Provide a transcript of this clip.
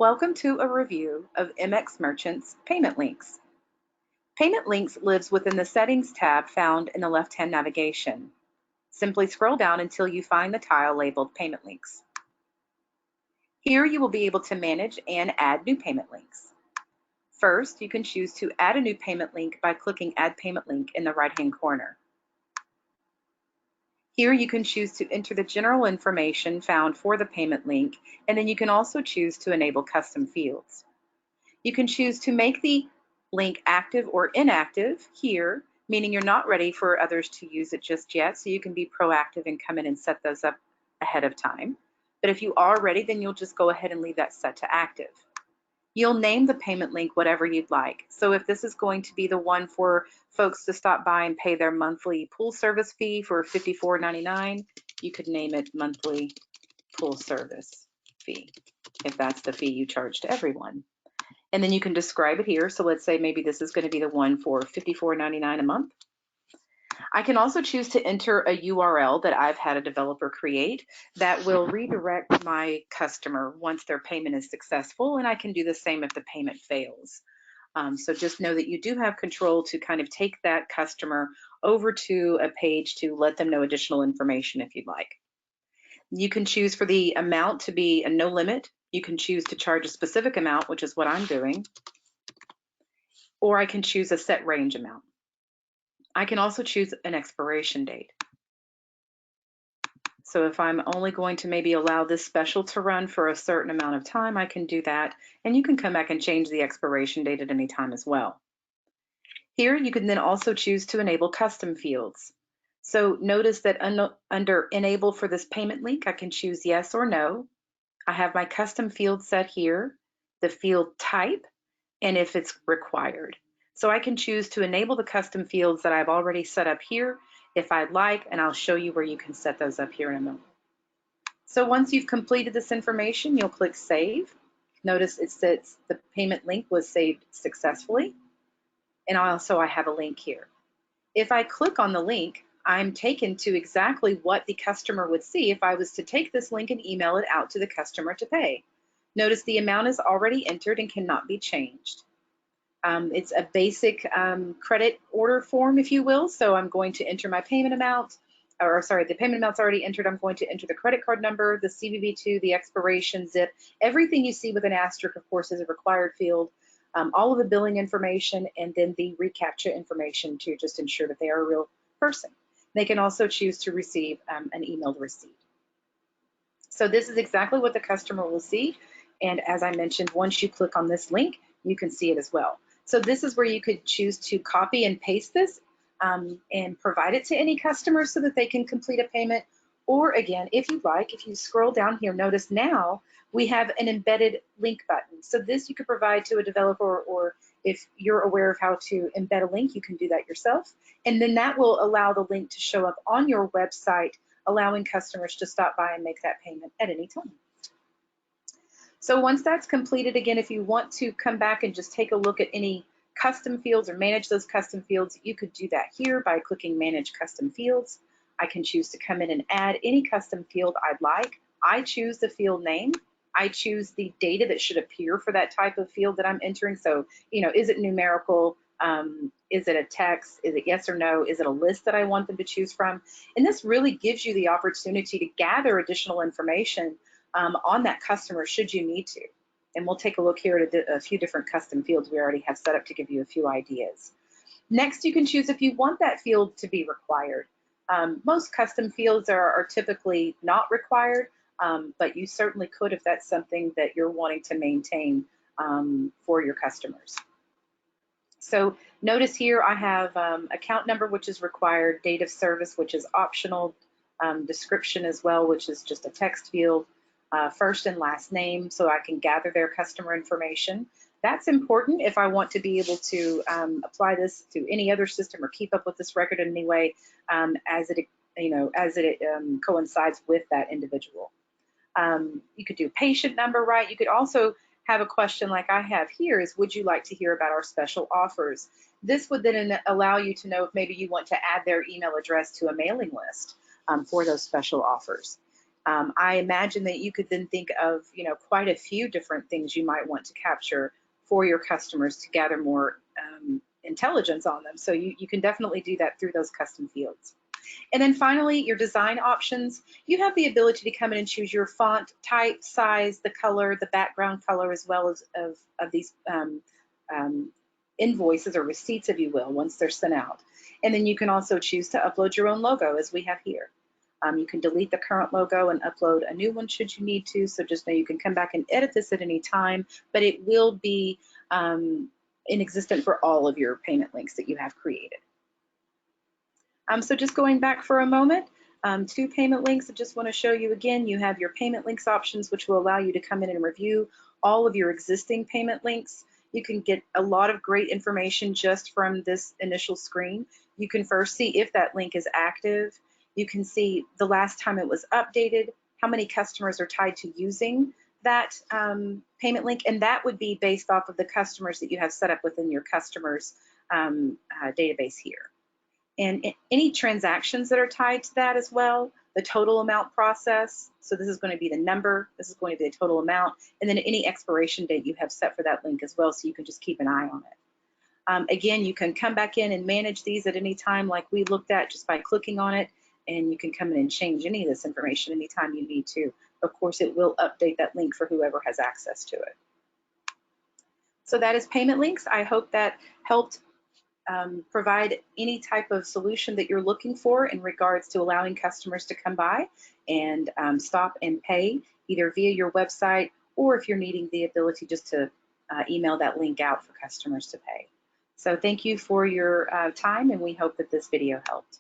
Welcome to a review of MX Merchant's Payment Links. Payment Links lives within the Settings tab found in the left-hand navigation. Simply scroll down until you find the tile labeled Payment Links. Here you will be able to manage and add new payment links. First, you can choose to add a new payment link by clicking Add Payment Link in the right-hand corner. Here you can choose to enter the general information found for the payment link, and then you can also choose to enable custom fields. You can choose to make the link active or inactive here, meaning you're not ready for others to use it just yet, so you can be proactive and come in and set those up ahead of time. But if you are ready, then you'll just go ahead and leave that set to active. You'll name the payment link whatever you'd like. So if this is going to be the one for folks to stop by and pay their monthly pool service fee for $54.99, you could name it monthly pool service fee, if that's the fee you charge to everyone. And then you can describe it here. So let's say maybe this is going to be the one for $54.99 a month. I can also choose to enter a URL that I've had a developer create that will redirect my customer once their payment is successful, and I can do the same if the payment fails. So just know that you do have control to kind of take that customer over to a page to let them know additional information if you'd like. You can choose for the amount to be a no limit. You can choose to charge a specific amount, which is what I'm doing, or I can choose a set range amount. I can also choose an expiration date. So if I'm only going to maybe allow this special to run for a certain amount of time, I can do that, and you can come back and change the expiration date at any time as well. Here you can then also choose to enable custom fields. So notice that under enable for this payment link, I can choose yes or no. I have my custom field set here, the field type, and if it's required. So I can choose to enable the custom fields that I've already set up here if I'd like, and I'll show you where you can set those up here in a moment. So once you've completed this information, you'll click Save. Notice it says the payment link was saved successfully, and also I have a link here. If I click on the link, I'm taken to exactly what the customer would see if I was to take this link and email it out to the customer to pay. Notice the amount is already entered and cannot be changed. It's a basic credit order form, if you will. So I'm going to enter my payment amount, or sorry, the payment amount's already entered. I'm going to enter the credit card number, the CVV2, the expiration, zip. Everything you see with an asterisk, of course, is a required field. All of the billing information, and then the reCAPTCHA information to just ensure that they are a real person. They can also choose to receive an emailed receipt. So this is exactly what the customer will see. And as I mentioned, once you click on this link, you can see it as well. So this is where you could choose to copy and paste this and provide it to any customer so that they can complete a payment. Or again, if you'd like, if you scroll down here, notice now we have an embedded link button. So this you could provide to a developer, or if you're aware of how to embed a link, you can do that yourself. And then that will allow the link to show up on your website, allowing customers to stop by and make that payment at any time. So once that's completed, again, if you want to come back and just take a look at any custom fields or manage those custom fields, you could do that here by clicking Manage Custom Fields. I can choose to come in and add any custom field I'd like. I choose the field name. I choose the data that should appear for that type of field that I'm entering. So, is it numerical? Is it a text? Is it yes or no? Is it a list that I want them to choose from? And this really gives you the opportunity to gather additional information on that customer should you need to. And we'll take a look here at a few different custom fields we already have set up to give you a few ideas. Next, you can choose if you want that field to be required. Most custom fields are typically not required, but you certainly could if that's something that you're wanting to maintain for your customers. So notice here I have account number, which is required, date of service, which is optional, description as well, which is just a text field, first and last name, so I can gather their customer information. That's important if I want to be able to apply this to any other system or keep up with this record in any way as it coincides with that individual. You could do patient number, right? You could also have a question like I have here is, would you like to hear about our special offers? This would then allow you to know if maybe you want to add their email address to a mailing list for those special offers. I imagine that you could then think of, quite a few different things you might want to capture for your customers to gather more intelligence on them. So you can definitely do that through those custom fields. And then finally, your design options. You have the ability to come in and choose your font type, size, the color, the background color, as well as of these invoices or receipts, if you will, once they're sent out. And then you can also choose to upload your own logo, as we have here. You can delete the current logo and upload a new one should you need to. So just know you can come back and edit this at any time, but it will be in existence for all of your payment links that you have created. So just going back for a moment to payment links, I just want to show you again, you have your payment links options, which will allow you to come in and review all of your existing payment links. You can get a lot of great information just from this initial screen. You can first see if that link is active. You can see the last time it was updated, how many customers are tied to using that payment link, and that would be based off of the customers that you have set up within your customers database here. And any transactions that are tied to that as well, the total amount process. So this is going to be the number, this is going to be the total amount, and then any expiration date you have set for that link as well, so you can just keep an eye on it. Again, you can come back in and manage these at any time like we looked at just by clicking on it, and you can come in and change any of this information anytime you need to. Of course, it will update that link for whoever has access to it. So that is payment links. I hope that helped provide any type of solution that you're looking for in regards to allowing customers to come by and stop and pay either via your website, or if you're needing the ability just to email that link out for customers to pay. So thank you for your time, and we hope that this video helped.